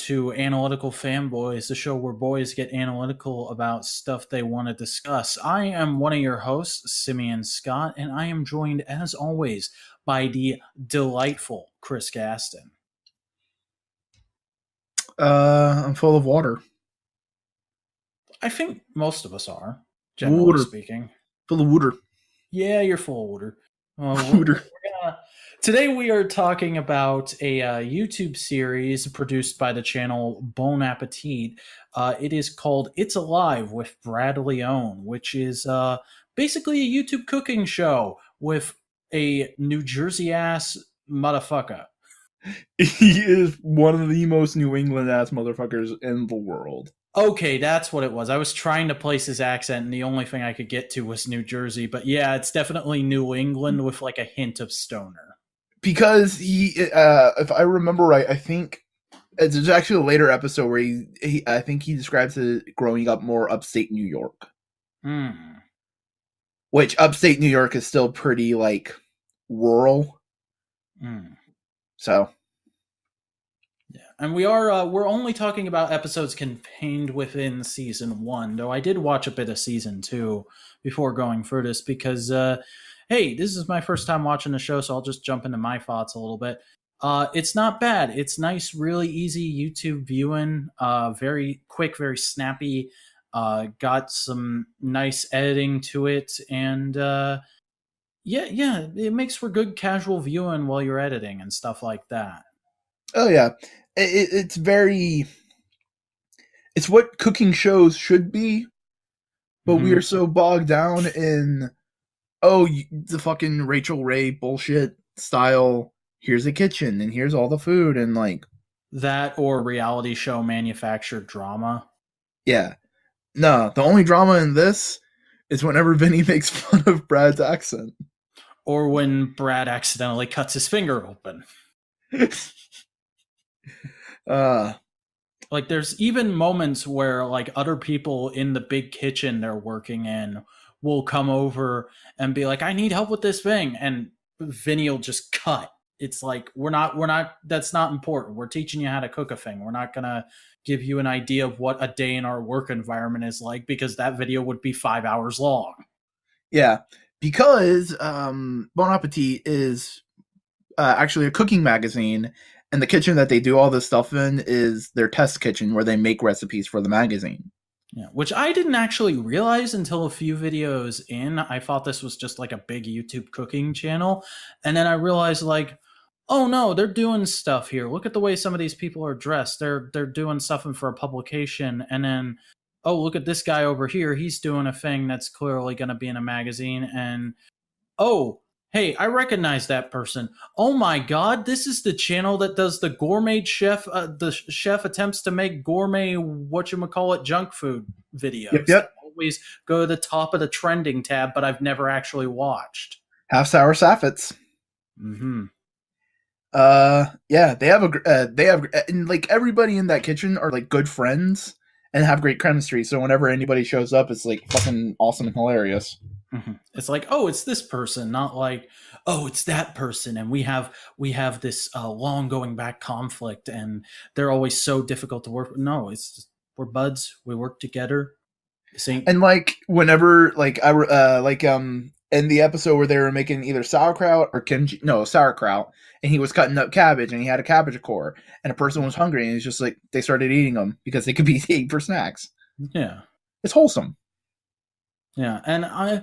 to Analytical Fanboys, the show where boys get analytical about stuff they want to discuss. I am one of your hosts, Simeon Scott, and I am joined, as always, by the delightful Chris Gaston. I'm full of water. I think most of us are, generally speaking. Full of water. Yeah, you're full of water. Today we are talking about a YouTube series produced by the channel Bon Appetea. It is called It's Alive with Brad Leone, which is basically a YouTube cooking show with a New Jersey-ass motherfucker. He is one of the most New England-ass motherfuckers in the world. Okay, that's what it was. I was trying to place his accent, and the only thing I could get to was New Jersey. But yeah, it's definitely New England with like a hint of stoner. Because he, if I remember right, I think there's actually a later episode where I think he describes it growing up more upstate New York. Which upstate New York is still pretty like rural. So. Yeah, and we're only talking about episodes contained within season 1, though I did watch a bit of season 2 before going for this because, hey, this is my first time watching the show, so I'll just jump into my thoughts a little bit. It's not bad. It's nice, really easy YouTube viewing, very quick, very snappy, got some nice editing to it, and yeah, it makes for good casual viewing while you're editing and stuff like that. Oh yeah, it's what cooking shows should be, but we are so bogged down in the fucking Rachel Ray bullshit style. Here's a kitchen and here's all the food and like that, or reality show manufactured drama. Yeah, no, the only drama in this is whenever Vinny makes fun of Brad's accent, or when Brad accidentally cuts his finger open. Like there's even moments where like other people in the big kitchen they're working in will come over and be like, I need help with this thing, and Vinny will just cut. It's like we're not that's not important. We're teaching you how to cook a thing. We're not gonna give you an idea of what a day in our work environment is like, because that video would be 5 hours long. Yeah, because Bon Appetea is actually a cooking magazine, and the kitchen that they do all this stuff in is their test kitchen where they make recipes for the magazine. Yeah, which I didn't actually realize until a few videos in. I thought this was just like a big YouTube cooking channel. And then I realized like, oh no, they're doing stuff here. Look at the way some of these people are dressed. They're doing stuff for a publication. And then, oh, look at this guy over here. He's doing a thing that's clearly going to be in a magazine. And, oh, hey, I recognize that person. Oh my god, this is the channel that does the gourmet chef, the chef attempts to make gourmet, whatchamacallit, junk food videos. Yep. Always go to the top of the trending tab, but I've never actually watched. Half sour saffets. Yeah, they have, and like everybody in that kitchen are like good friends and have great chemistry. So whenever anybody shows up, it's like fucking awesome and hilarious. It's like, oh, it's this person, not like, oh, it's that person, and we have this long going back conflict, and they're always so difficult to work with. No, it's just, we're buds, we work together. And like whenever like in the episode where they were making either sauerkraut or sauerkraut, and he was cutting up cabbage and he had a cabbage core, and a person was hungry and it's just like they started eating them because they could be eaten for snacks. Yeah, it's wholesome. Yeah, and I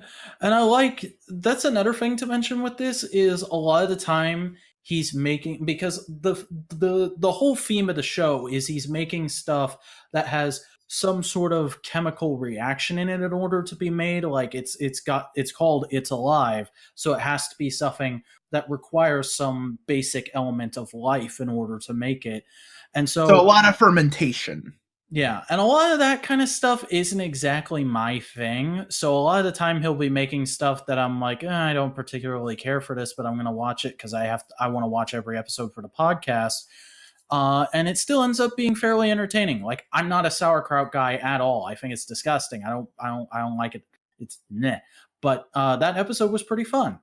like, that's another thing to mention with this is a lot of the time he's making, because the whole theme of the show is he's making stuff that has some sort of chemical reaction in it in order to be made. Like it's called It's Alive, so it has to be something that requires some basic element of life in order to make it. And so a lot of fermentation. Yeah, and a lot of that kind of stuff isn't exactly my thing. So a lot of the time he'll be making stuff that I'm like, I don't particularly care for this, but I'm going to watch it because I want to watch every episode for the podcast. And it still ends up being fairly entertaining. Like, I'm not a sauerkraut guy at all. I think it's disgusting. I don't like it. It's meh. But that episode was pretty fun.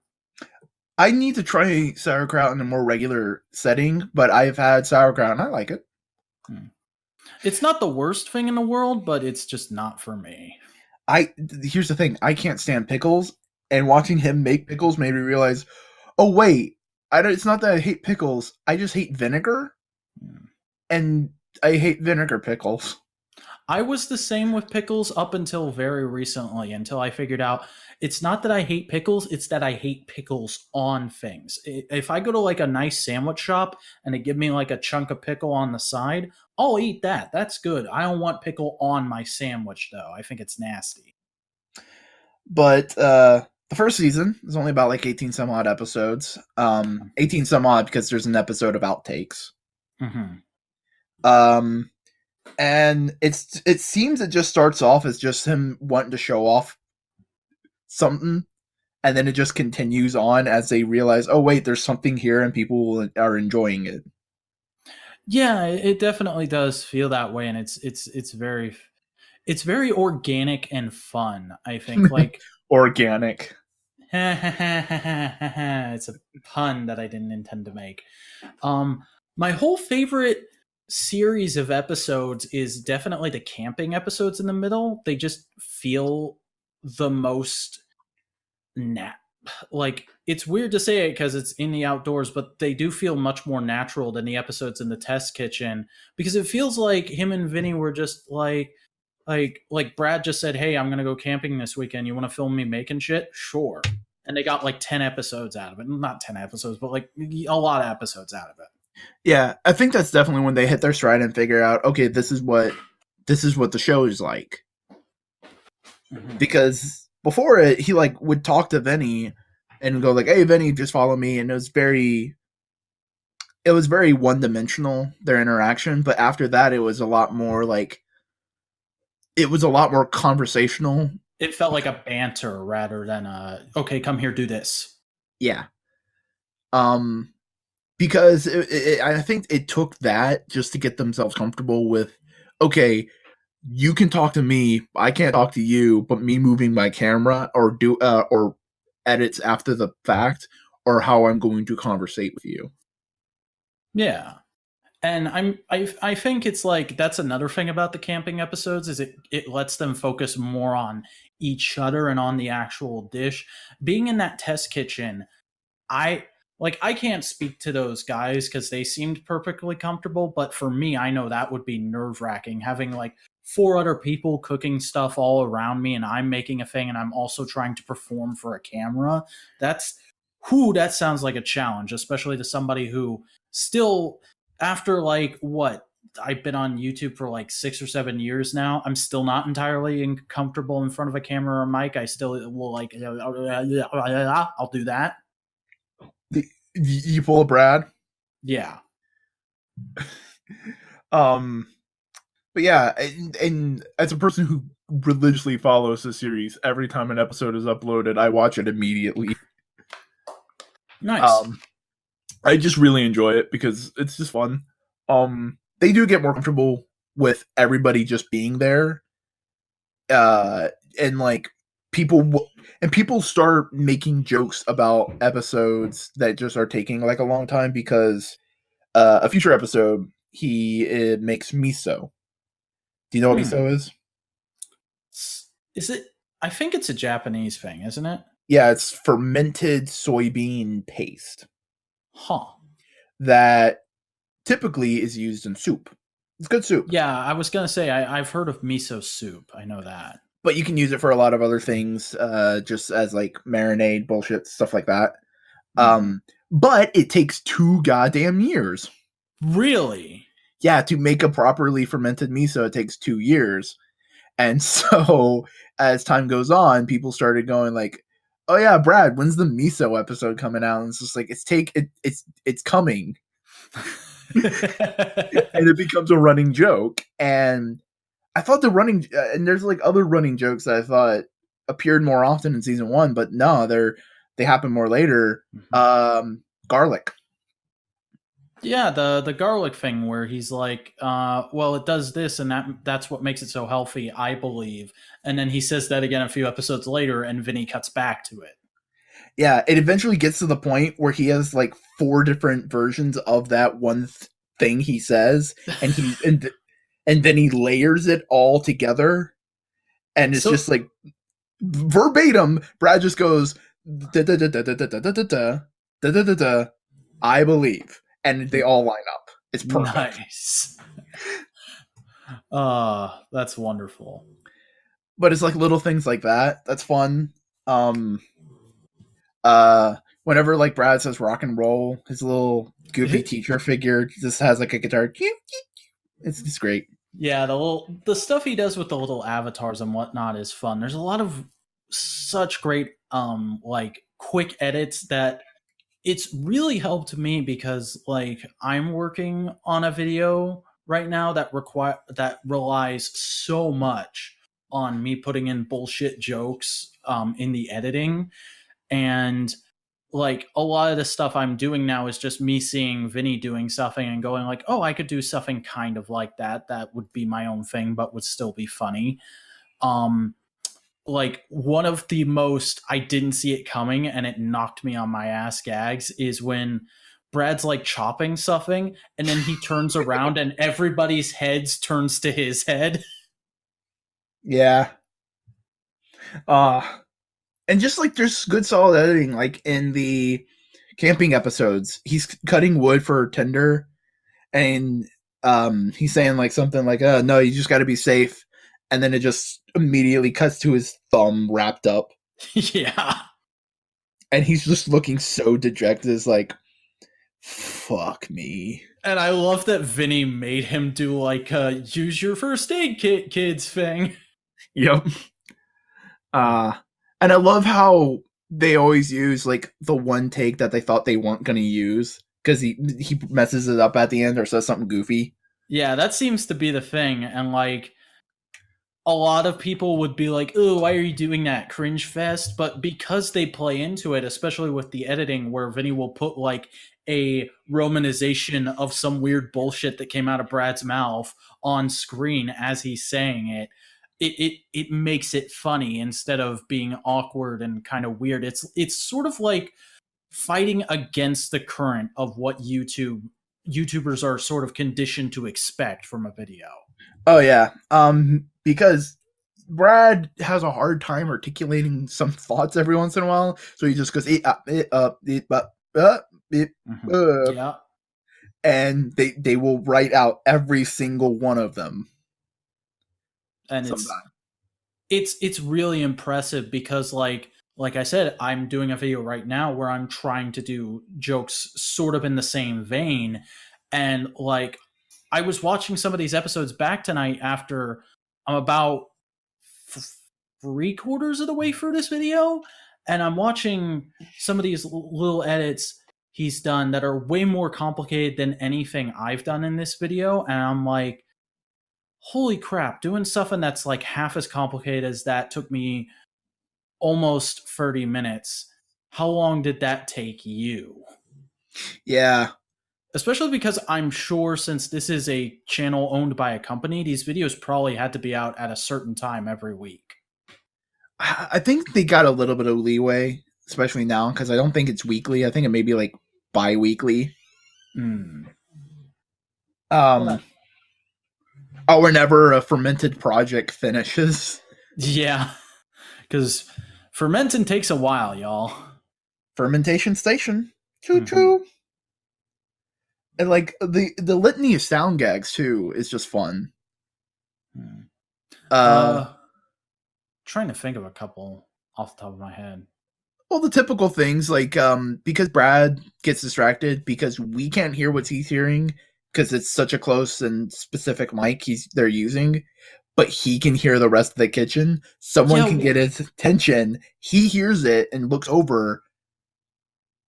I need to try sauerkraut in a more regular setting, but I've had sauerkraut and I like it. It's not the worst thing in the world, but it's just not for me. Here's the thing, I can't stand pickles, and watching him make pickles made me realize, oh wait, I don't, it's not that I hate pickles, I just hate vinegar, Hmm. and I hate vinegar pickles. I was the same with pickles up until very recently, until I figured out it's not that I hate pickles, it's that I hate pickles on things. If I go to like a nice sandwich shop and they give me like a chunk of pickle on the side, I'll eat that. That's good. I don't want pickle on my sandwich though. I think it's nasty. But the first season is only about like 18 some odd episodes. 18 some odd because there's an episode of outtakes. Mm-hmm. Um, and it seems it just starts off as just him wanting to show off something, and then it just continues on as they realize, oh wait, there's something here, and people are enjoying it. Yeah, it definitely does feel that way, and it's very organic and fun. I think like Organic. it's a pun that I didn't intend to make. Um, my whole favorite series of episodes is definitely the camping episodes in the middle. They just feel the most nat. Like it's weird to say it because it's in the outdoors, but they do feel much more natural than the episodes in the test kitchen because it feels like him and Vinny were just like Brad just said, "Hey, I'm gonna go camping this weekend. You want to film me making shit? Sure." And they got like 10 episodes out of it. Not 10 episodes, but like a lot of episodes out of it. Yeah, I think that's definitely when they hit their stride and figure out, okay, this is what the show is like. Mm-hmm. Because before it, he like would talk to Vinny and go like, "Hey, Vinny, just follow me," and it was very one dimensional, their interaction. But after that, it was a lot more like it was a lot more conversational. It felt like a banter rather than okay, come here, do this. Yeah. Um, because I think it took that just to get themselves comfortable with, okay, you can talk to me, I can't talk to you, but me moving my camera or edits after the fact or how I'm going to conversate with you. Yeah. And I think it's like that's another thing about the camping episodes is it lets them focus more on each other and on the actual dish. Being in that test kitchen, I I can't speak to those guys because they seemed perfectly comfortable, but for me, I know that would be nerve wracking having like four other people cooking stuff all around me and I'm making a thing and I'm also trying to perform for a camera. That's that sounds like a challenge, especially to somebody who still after like what I've been on YouTube for like 6 or 7 years now. I'm still not entirely comfortable in front of a camera or mic. I still will like I'll do that. You pull a Brad. Yeah. Um, but yeah, and as a person who religiously follows the series, every time an episode is uploaded, I watch it immediately. Nice. I just really enjoy it because it's just fun. They do get more comfortable with everybody just being there, uh, and like people start making jokes about episodes that just are taking like a long time because a future episode he makes miso. Do you know what Hmm. miso is? Is it? I think it's a Japanese thing, isn't it? Yeah, it's fermented soybean paste Huh. that typically is used in soup. It's good soup, Yeah, I was gonna say I've heard of miso soup. I know that. but you can use it for a lot of other things, just as like marinade, bullshit, stuff like that. Hmm. But it takes 2 goddamn years. Really? Yeah, to make a properly fermented miso, it takes 2 years. And so as time goes on, people started going like, "Oh yeah, Brad, when's the miso episode coming out?" And it's just like it's coming, and it becomes a running joke. And I thought and there's like other running jokes that I thought appeared more often in season one, but no, they happen more later. Garlic. Yeah, the garlic thing where he's like, well, it does this and that's what makes it so healthy, I believe. And then he says that again a few episodes later, and Vinny cuts back to it. Yeah, it eventually gets to the point where he has like 4 different versions of that one thing he says, and and then he layers it all together, and it's So just like verbatim. Brad just goes da da da da da da da da da da da da. I believe, and they all line up. It's perfect. nice. That's wonderful. But it's like little things like that. That's fun. Um, Whenever like Brad says rock and roll, his little goofy teacher figure just has like a guitar. It's great. Yeah, the stuff he does with the little avatars and whatnot is fun. There's a lot of such great like quick edits that it's really helped me because like I'm working on a video right now that relies so much on me putting in bullshit jokes in the editing, and like a lot of the stuff I'm doing now is just me seeing Vinny doing something and going like, oh, I could do something kind of like that. That would be my own thing, but would still be funny. Um, like one of the most I didn't see it coming and it knocked me on my ass gags is when Brad's like chopping something and then he turns around and everybody's heads turns to his head. Yeah. And just like there's good solid editing, like in the camping episodes, he's cutting wood for tinder, and he's saying like something like, no, you just got to be safe," and then it just immediately cuts to his thumb wrapped up, Yeah. and he's just looking so dejected. It's like, fuck me. And I love that Vinny made him do like a use your first aid kit kids thing. Yep. And I love how they always use like the one take that they thought they weren't going to use because he messes it up at the end or says something goofy. Yeah, that seems to be the thing. And like a lot of people would be like, oh, why are you doing that? Cringe fest. But because they play into it, especially with the editing where Vinny will put like a romanization of some weird bullshit that came out of Brad's mouth on screen as he's saying it, it makes it funny instead of being awkward and kind of weird. It's sort of like fighting against the current of what YouTubers are sort of conditioned to expect from a video. Oh yeah, because Brad has a hard time articulating some thoughts every once in a while, so he just goes Yeah. and they will write out every single one of them. And Sometime. it's really impressive because like I said, I'm doing a video right now where I'm trying to do jokes sort of in the same vein, and like I was watching some of these episodes back tonight after I'm about 3/4 of the way through this video, and I'm watching some of these little edits he's done that are way more complicated than anything I've done in this video, and I'm like, holy crap, doing something that's like half as complicated as that took me almost 30 minutes. How long did that take you? Yeah. Especially because I'm sure since this is a channel owned by a company, these videos probably had to be out at a certain time every week. I think they got a little bit of leeway, especially now, because I don't think it's weekly. I think it may be like bi-weekly. Or whenever a fermented project finishes. Yeah, because fermenting takes a while, y'all. Fermentation station. Choo-choo. And like the litany of sound gags too is just fun. Trying to think of a couple off the top of my head. Well, the typical things like because Brad gets distracted because we can't hear what he's hearing because it's such a close and specific mic they're using, but he can hear the rest of the kitchen. Someone can get his attention. He hears it and looks over,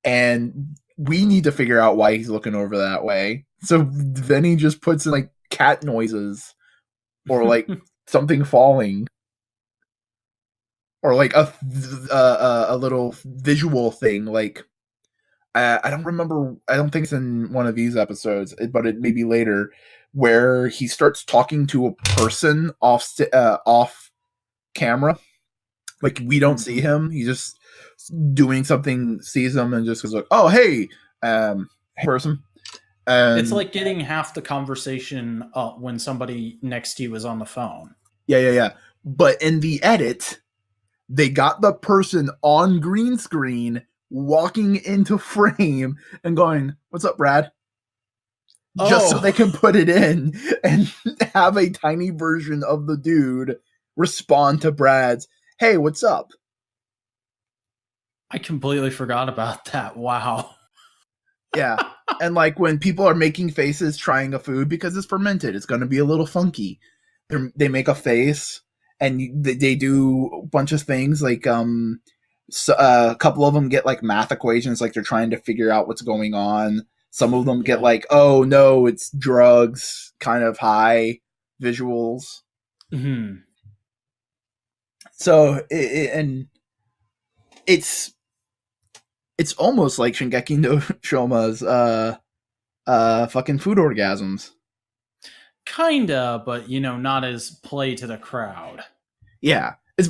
and we need to figure out why he's looking over that way. So then he just puts in like cat noises or like something falling. Or like a little visual thing, like I don't remember. I don't think it's in one of these episodes, but it may be later, where he starts talking to a person off camera, like we don't see him. He's just doing something, sees them, and just goes like, "Oh, hey, person," It's And like getting half the conversation when somebody next to you is on the phone. yeah. But in the edit, they got the person on green screen walking into frame and going, "What's up, Brad?" Just so they Oh, can put it in and have a tiny version of the dude respond to Brad's, "Hey, what's up?" I completely forgot about that. Wow. Yeah. And like when people are making faces trying a food because it's fermented, it's going to be a little funky. They make a face and they do a bunch of things like so, a couple of them get like math equations like they're trying to figure out what's going on. Some of them get Yeah. like, "Oh no, it's drugs," kind of high visuals. Hmm. So and it's almost like Shingeki no Shoma's fucking food orgasms. Kinda, but not as play to the crowd. Yeah, it's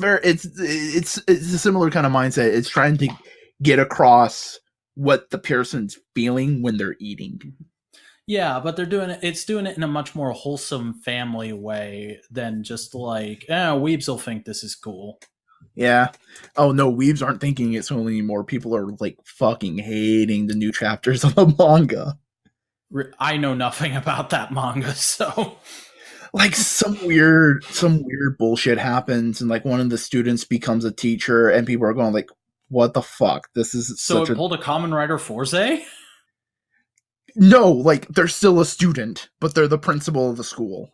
a similar kind of mindset. It's trying to get across what the person's feeling when they're eating. Yeah, but they're doing it. It's doing it in a much more wholesome family way than just like, weebs will think this is cool. Yeah. Oh no, weebs aren't thinking it's cool anymore. People are like fucking hating the new chapters of the manga. I know nothing about that manga, so Like some weird bullshit happens, and like one of the students becomes a teacher, and people are going like, "What the fuck? This is so such it a..." pulled a Common Rider Forze. No, like they're still a student, but they're the principal of the school.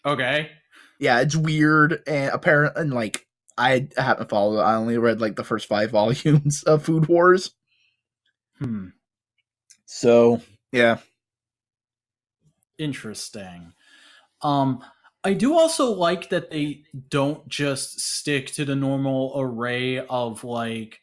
Okay. Yeah, it's weird and apparent. And like I haven't followed it. I only read like the first 5 volumes of Food Wars. Hmm. So yeah, Interesting. Um, I do also like that they don't just stick to the normal array of like,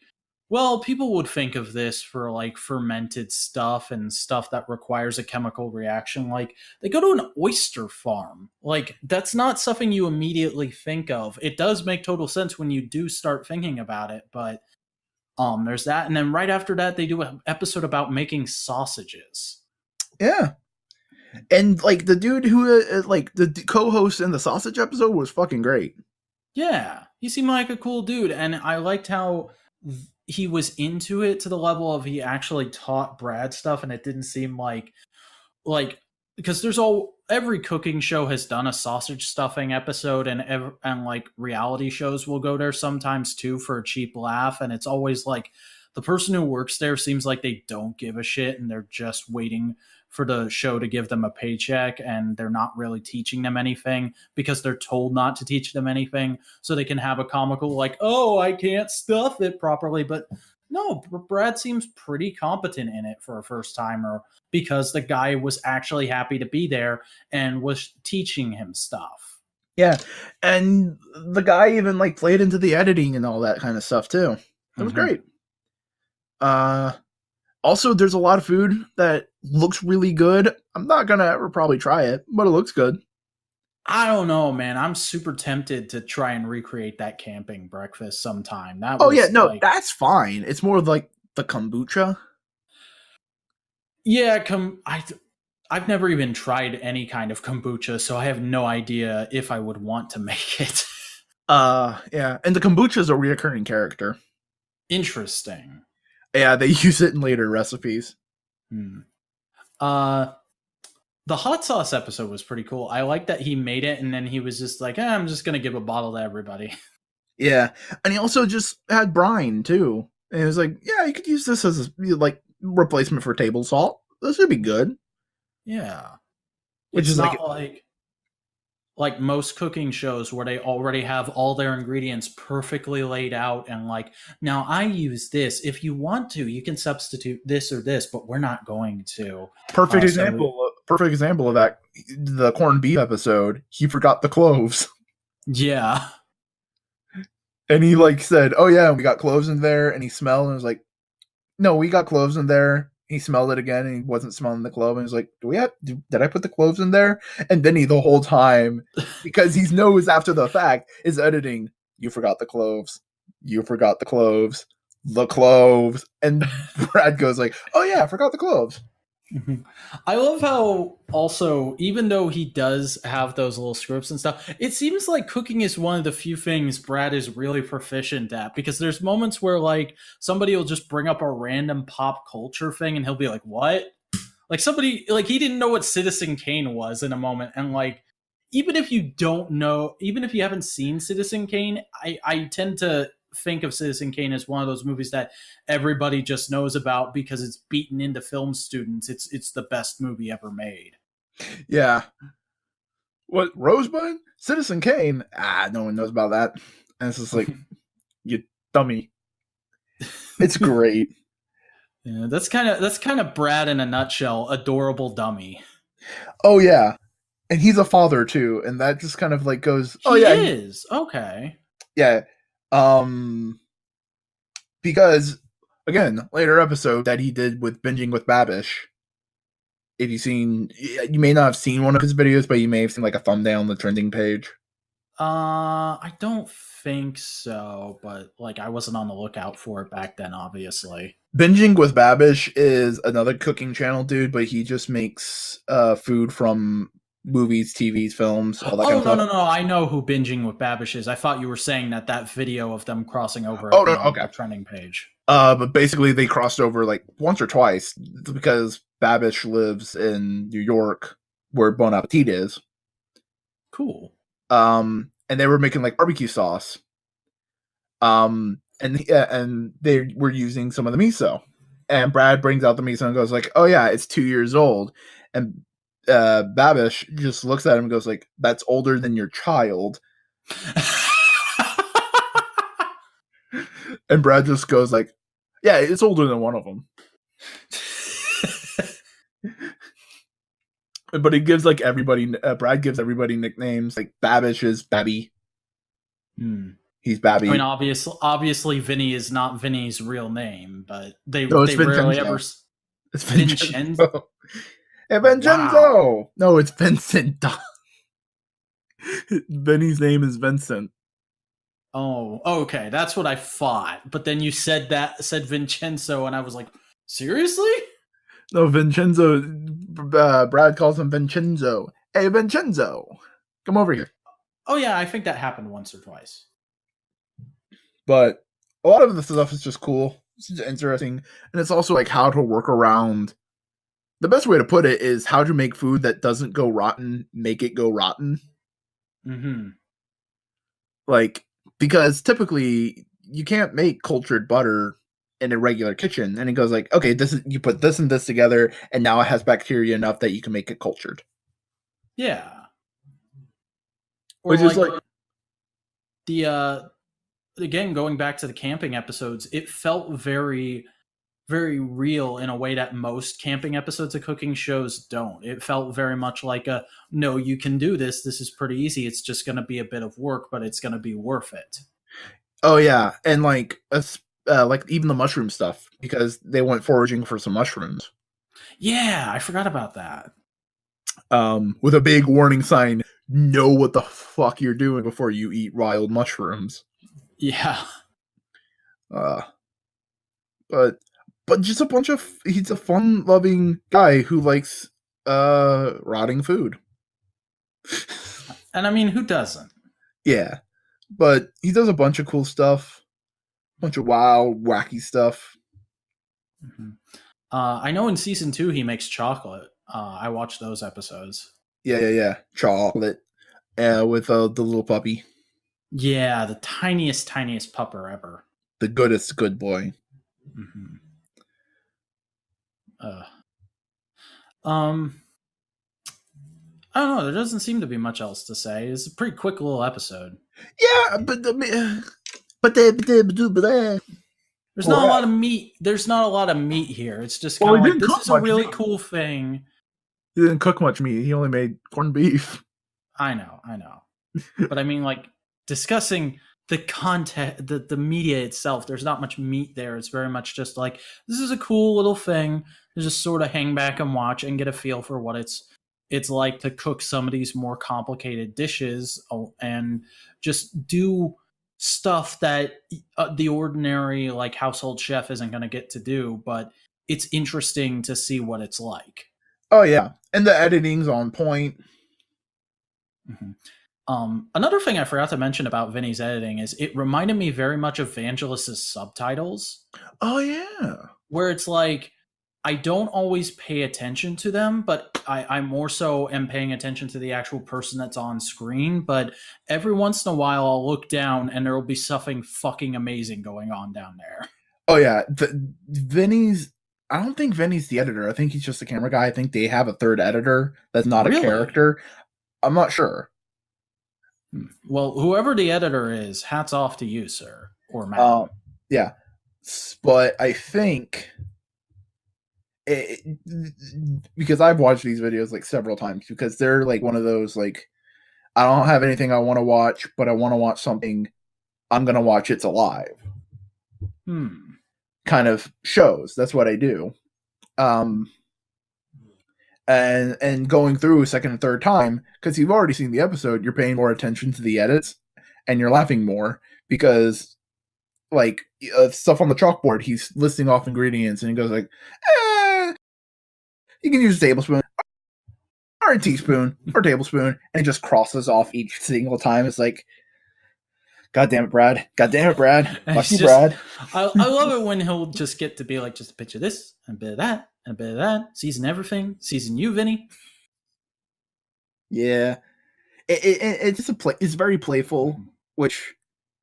well, people would think of this for like fermented stuff and stuff that requires a chemical reaction. Like they go to an oyster farm. Like that's not something you immediately think of. It does make total sense when you do start thinking about it, but there's that. And then right after that, they do an episode about making sausages. yeah. And like the dude who like the co-host in the sausage episode was fucking great. Yeah, he seemed like a cool dude, and I liked how he was into it to the level of he actually taught Brad stuff, and it didn't seem like because there's every cooking show has done a sausage stuffing episode, and like reality shows will go there sometimes too for a cheap laugh, and it's always like the person who works there seems like they don't give a shit, and they're just waiting for the show to give them a paycheck, and they're not really teaching them anything because they're told not to teach them anything, so they can have a comical like, "Oh, I can't stuff it properly," but no, Brad seems pretty competent in it for a first timer because the guy was actually happy to be there and was teaching him stuff. Yeah, and the guy even like played into the editing and all that kind of stuff too. It was Mm-hmm. great. Uh, Also, there's a lot of food that looks really good. I'm not gonna ever probably try it, but it looks good. I don't know, man. I'm super tempted to try and recreate that camping breakfast sometime. That Oh yeah, was no, like, that's fine. It's more like the kombucha. yeah, I've never even tried any kind of kombucha, so I have no idea if I would want to make it. Yeah, and the kombucha is a reoccurring character. Interesting. Yeah, they use it in later recipes. Hmm. Uh, the hot sauce episode was pretty cool. I like that he made it and then he was just like, I'm just gonna give a bottle to everybody. Yeah, and he also just had brine too. And it was like, yeah, you could use this as a like replacement for table salt. This would be good. Yeah. Which It's is like, not like most cooking shows where they already have all their ingredients perfectly laid out and like, now I use this. If you want to, you can substitute this or this, but we're not going to. perfect So example. Perfect example of that. The corned beef episode. He forgot the cloves. yeah. And he like said, "Oh yeah, we got cloves in there," and he smelled and was like, "No, we got cloves in there." He smelled it again and he wasn't smelling the clove and he's like, did I put the cloves in there?" And then he the whole time, because he knows after the fact, is editing, "You forgot the cloves. You forgot the cloves. the cloves. And Brad goes like, oh yeah, I forgot the cloves. Mhm. I love how also, even though he does have those little scripts and stuff, it seems like cooking is one of the few things Brad is really proficient at, because there's moments where like somebody will just bring up a random pop culture thing and he'll be like, what? Like somebody, like he didn't know what Citizen Kane was in a moment. And like, even if you don't know, even if you haven't seen Citizen Kane, I tend to think of Citizen Kane as one of those movies that everybody just knows about because it's beaten into film students. It's the best movie ever made. Yeah. What, Rosebud? Citizen Kane? Ah, no one knows about that. And it's just like, you dummy. It's great. Yeah, that's kind of Brad in a nutshell. Adorable dummy. Oh yeah. And he's a father too, and that just kind of like goes, oh He yeah, is okay. yeah. Um because again, later episode that he did with Binging with Babish. If you've seen, you may not have seen one of his videos, but you may have seen like a thumbnail on the trending page. I don't think so, but like I wasn't on the lookout for it back then, obviously. Binging with Babish is another cooking channel, dude, but he just makes food from movies, TVs, films, all that kind Oh of no stuff. no no! I know who binging with Babish is. I thought you were saying that video of them crossing over Oh at no, the okay. trending page. But basically they crossed over like once or twice because Babish lives in New York, where Bon Appetea is. Cool. And they were making like barbecue sauce. And they were using some of the miso. And Brad brings out the miso and goes like, "Oh yeah, it's 2 years old." And Babish just looks at him and goes like, "That's older than your child." And Brad just goes like, "Yeah, it's older than one of them." But he gives like everybody. Brad gives everybody nicknames. Like Babish is Babby. Hmm. He's I mean, Babby. obviously, Vinny is not Vinny's real name, but No, it's they rarely Vincenzo. ever. It's Vincenzo. Vincenzo. Hey, Wow. Vincenzo. No, it's Vincent. Vinny's name is Vincent. Oh, okay. That's what I thought. But then you said Vincenzo, and I was like, seriously? No, Vincenzo. Brad calls him Vincenzo. Hey, Vincenzo, come over here. Oh yeah, I think that happened once or twice. But a lot of the stuff is just cool. It's just interesting, and it's also like how to work around. The best way to put it is how to make food that doesn't go rotten, make it go rotten. Mm-hmm. Like, because typically you can't make cultured butter in a regular kitchen. And it goes like, okay, this is, you put this and this together, and now it has bacteria enough that you can make it cultured. Yeah. Or Which is like like, the again, going back to the camping episodes, it felt very real in a way that most camping episodes of cooking shows don't. It felt very much like a, no, you can do this. This is pretty easy. It's just going to be a bit of work, but it's going to be worth it. oh yeah, and like even the mushroom stuff, because they went foraging for some mushrooms. Yeah, I forgot about that. With a big warning sign: know what the fuck you're doing before you eat wild mushrooms. Yeah. Uh, but just a bunch of, he's a fun loving guy who likes rotting food. And I mean, who doesn't? Yeah, but he does a bunch of cool stuff, bunch of wild, wacky stuff. Mm-hmm. I know in season 2 he makes chocolate. I watched those episodes. Yeah. Chocolate, with the little puppy, Yeah, the tiniest pupper ever. the goodest good boy. Mm-hmm. Um, I don't know. There doesn't seem to be much else to say. It's a pretty quick little episode. Yeah, but There's not a lot of meat. There's not a lot of meat here. It's just well, kind of he like, didn't this cook is a much really meat. cool thing. He didn't cook much meat. He only made corned beef. I know. But I mean, like, discussing the content, the media itself, there's not much meat there. It's very much just like, this is a cool little thing to just sort of hang back and watch and get a feel for what it's like to cook some of these more complicated dishes, and just do stuff that the ordinary like household chef isn't going to get to do, but it's interesting to see what it's like. Oh yeah, and the editing's on point. Mhm. Another thing I forgot to mention about Vinny's editing is it reminded me very much of Vangelis's subtitles, Oh yeah. where it's like I don't always pay attention to them, but I more so am paying attention to the actual person that's on screen. But every once in a while, I'll look down and there will be something fucking amazing going on down there. Oh yeah. Vinny's. I don't think Vinny's the editor. I think he's just a camera guy. I think they have a third editor that's not a Really? character. I'm not sure. Well, whoever the editor is, hats off to you, sir, or madam. Yeah, but I think because I've watched these videos like several times because they're like one of those like I don't have anything I want to watch, but I want to watch something. I'm gonna watch It's Alive. Kind of shows. That's what I do. And going through a second and third time because you've already seen the episode, you're paying more attention to the edits and you're laughing more because like stuff on the chalkboard, he's listing off ingredients and he goes like, you can use a tablespoon or a teaspoon or tablespoon, and he just crosses off each single time. It's like, God damn it, Brad. God damn it, Brad. Fuck you, Brad. I love it when he'll just get to be like, just a bit of this, and a bit of that, and a bit of that. Season everything. Season you, Vinny. Yeah. It's just it's very playful, which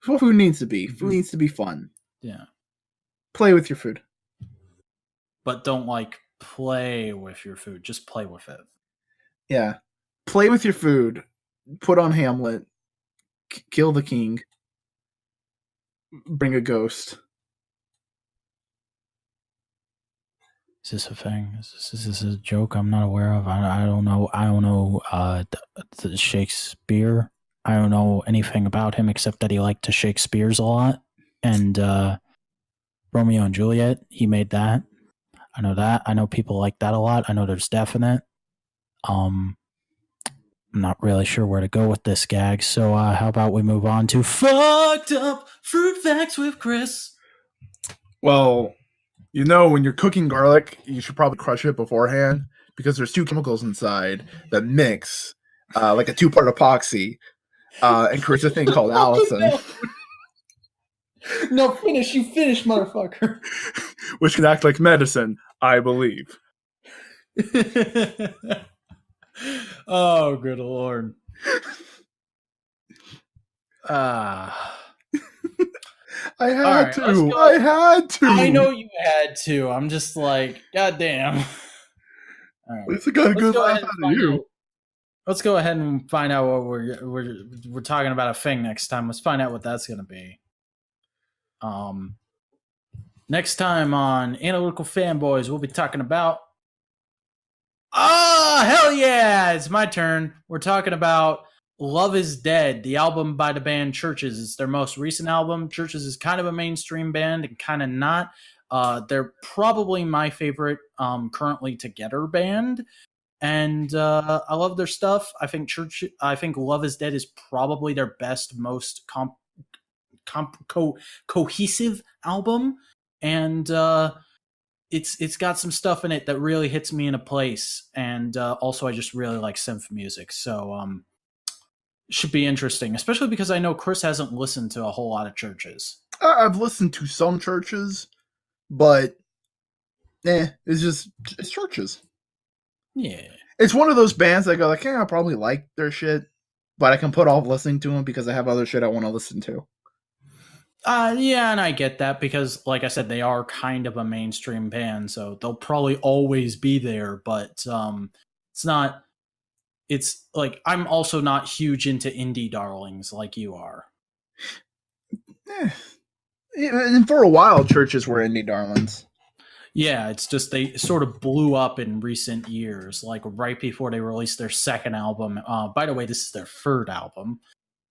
food needs to be. Food needs to be fun. Yeah. Play with your food. But don't like play with your food. Just play with it. Yeah. Play with your food. Put on Hamlet. Kill the king. Bring a ghost. Is this a thing? Is this a joke I'm not aware of? I don't know. I don't know Shakespeare. I don't know anything about him except that he liked to Shakespeare's a lot. And Romeo and Juliet, he made that. I know that. I know people like that a lot. I know there's definite. I'm not really sure where to go with this gag. So how about we move on to fucked up fruit facts with Chris? Well, you know, when you're cooking garlic, you should probably crush it beforehand because there's two chemicals inside that mix like a two-part epoxy and creates a thing called Allison. No, finish. You finish, motherfucker. Which can act like medicine, I believe. Oh, good lord. I had to. I had to. I know you had to. I'm just like, goddamn. All right. It's got a good laugh out of you. Let's go ahead and find out what we're talking about a thing next time. Let's find out what that's going to be. Next time on Analytical Fanboys, we'll be talking about. Hell yeah! It's my turn. We're talking about Love is Dead, the album by the band Churches. It's their most recent album. Churches is kind of a mainstream band and kind of not. They're probably my favorite currently together band. And I love their stuff. I think Love is Dead is probably their best, most cohesive album. And it's got some stuff in it that really hits me in a place. And also I just really like synth music. So should be interesting, especially because I know Chris hasn't listened to a whole lot of Churches. I've listened to some Churches, but it's Churches. Yeah. It's one of those bands that I go like, I probably like their shit, but I can put off listening to them because I have other shit I want to listen to. Yeah, and I get that because, like I said, they are kind of a mainstream band, so they'll probably always be there, but it's not... It's like, I'm also not huge into indie darlings like you are. And for a while, Churches were indie darlings. Yeah, it's just they sort of blew up in recent years, like right before they released their second album. By the way, this is their third album.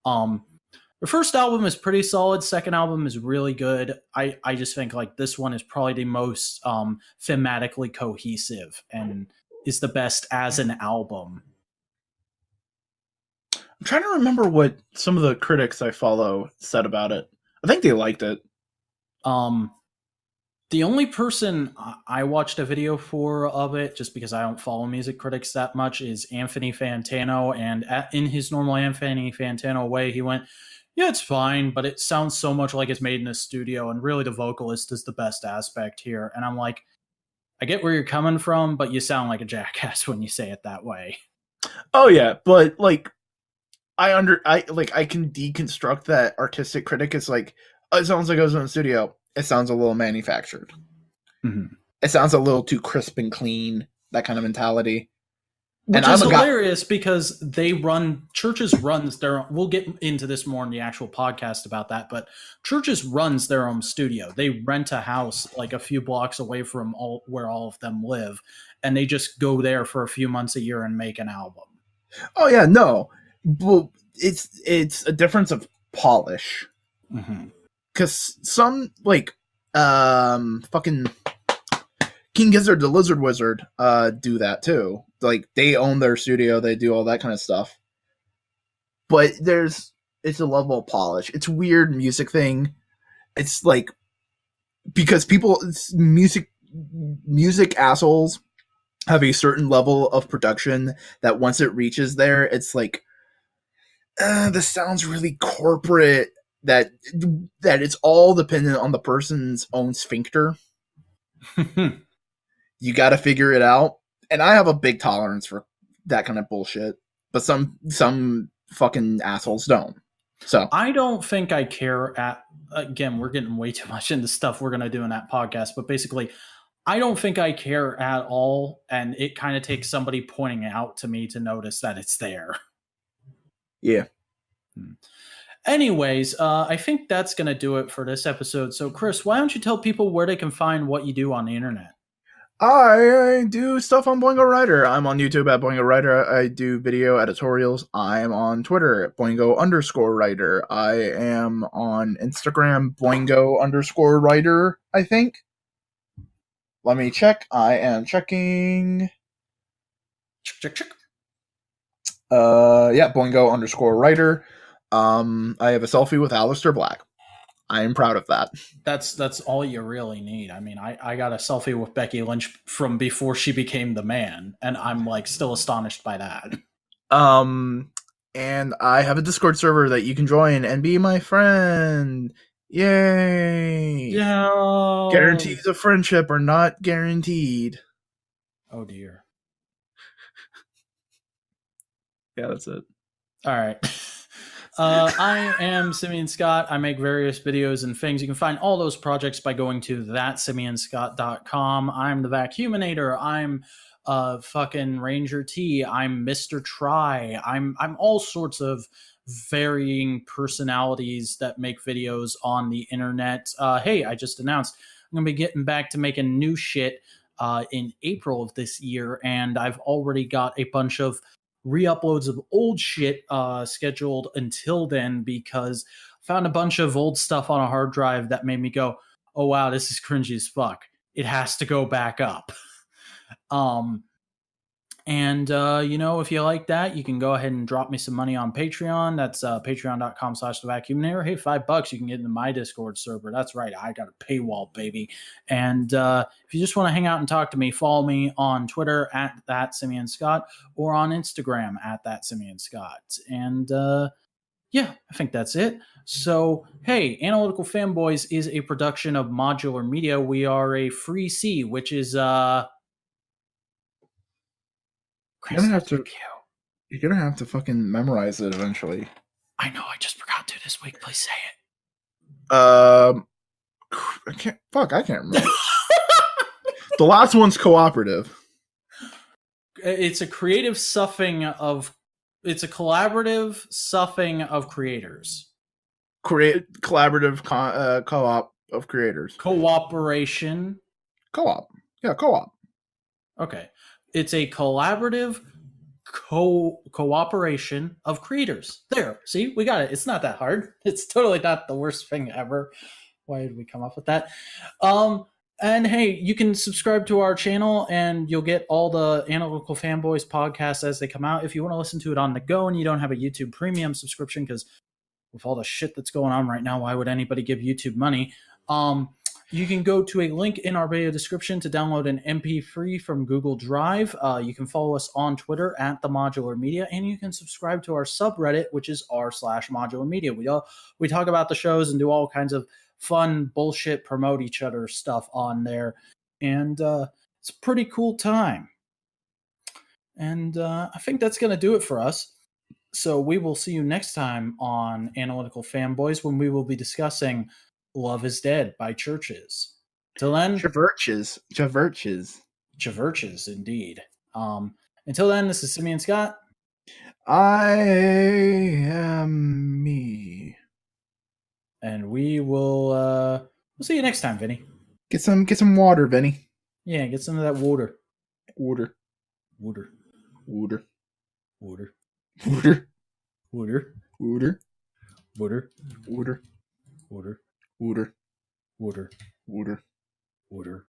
The first album is pretty solid. Second album is really good. I just think like this one is probably the most thematically cohesive and is the best as an album. trying to remember what some of the critics I follow said about it. I think they liked it. Um, the only person I watched a video for of it, just because I don't follow music critics that much, is Anthony Fantano. And in his normal Anthony Fantano way, he went, "Yeah, it's fine, but it sounds so much like it's made in a studio, and really the vocalist is the best aspect here." And I'm like, I get where you're coming from, but you sound like a jackass when you say it that way. Oh yeah, but like I can deconstruct that artistic critic. It's like, oh, it sounds like it was in the studio. It sounds a little manufactured. Mm-hmm. It sounds a little too crisp and clean. That kind of mentality. Which And I'm is a guy. hilarious because churches runs their own, we'll get into this more in the actual podcast about that, but churches runs their own studio. They rent a house like a few blocks away from where all of them live, and they just go there for a few months a year and make an album. Oh yeah, no, well, it's a difference of polish. Mm-hmm. Because some like fucking King Gizzard the Lizard Wizard do that too. Like they own their studio, they do all that kind of stuff. But it's a level of polish. It's a weird music thing. It's like because music assholes have a certain level of production that once it reaches there, it's like this sounds really corporate. That it's all dependent on the person's own sphincter. You got to figure it out, and I have a big tolerance for that kind of bullshit. But some fucking assholes don't. So I don't think I care again, we're getting way too much into stuff we're going to do in that podcast, but basically, I don't think I care at all, and it kind of takes somebody pointing out to me to notice that it's there. yeah. Anyways, I think that's going to do it for this episode. So, Chris, why don't you tell people where they can find what you do on the internet? I do stuff on Boingo Writer. I'm on YouTube at Boingo Writer. I do video editorials. I'm on Twitter at Boingo_Writer. I am on Instagram, Boingo_Writer, I think. Let me check. I am checking. Check. Yeah, Boingo_Writer. I have a selfie with Alistair Black. I am proud of that. That's all you really need. I mean, I got a selfie with Becky Lynch from before she became the man, and I'm like still astonished by that. And I have a Discord server that you can join and be my friend. Yay! Yeah. Guarantees of friendship are not guaranteed. Oh dear. Yeah, that's it. All right. I am Simeon Scott. I make various videos and things. You can find all those projects by going to thatsimeonscott.com. I'm the Vacuuminator. I'm fucking Ranger T. I'm Mr. Try. I'm all sorts of varying personalities that make videos on the internet. Hey, I just announced I'm gonna be getting back to making new shit in April of this year, and I've already got a bunch of re-uploads of old shit scheduled until then, because I found a bunch of old stuff on a hard drive that made me go, oh wow, this is cringy as fuck. It has to go back up. If you like that, you can go ahead and drop me some money on Patreon. That's patreon.com/thevacuuminator. Hey, $5, you can get into my Discord server. That's right, I got a paywall, baby. And if you just want to hang out and talk to me, follow me on Twitter at Simeon Scott or on Instagram at Simeon Scott. And yeah, I think that's it. So, hey, Analytical Fanboys is a production of Modular Media. We are a free C, which is You're gonna have to fucking memorize it eventually. I know, I just forgot to this week. Please say it. I can't remember. The last one's cooperative. It's a creative suffing of. It's a collaborative suffing of creators. Collaborative co-op of creators. Cooperation. Co-op. Yeah, co-op. Okay. It's a collaborative cooperation of creators. There. See, we got it. It's not that hard. It's totally not the worst thing ever. Why did we come up with that? And hey, you can subscribe to our channel and you'll get all the Analytical Fanboys podcasts as they come out. If you want to listen to it on the go and you don't have a YouTube premium subscription, because with all the shit that's going on right now, why would anybody give YouTube money? You can go to a link in our video description to download an MP3 from Google Drive. You can follow us on Twitter at the Modular Media, and you can subscribe to our subreddit, which is r/Modular Media. We talk about the shows and do all kinds of fun bullshit, promote each other stuff on there, and it's a pretty cool time. And I think that's going to do it for us. So we will see you next time on Analytical Fanboys when we will be discussing Love is Dead by Churches. Till then, Javerches. Churches indeed. Until then, this is Simeon Scott. I am me. And we will we'll see you next time, Vinny. Get some water, Vinny. Yeah, get some of that water. Water. Water. Water. Water. Water. Water. Water. Water. Water. Water. Water. Water. Water. Water.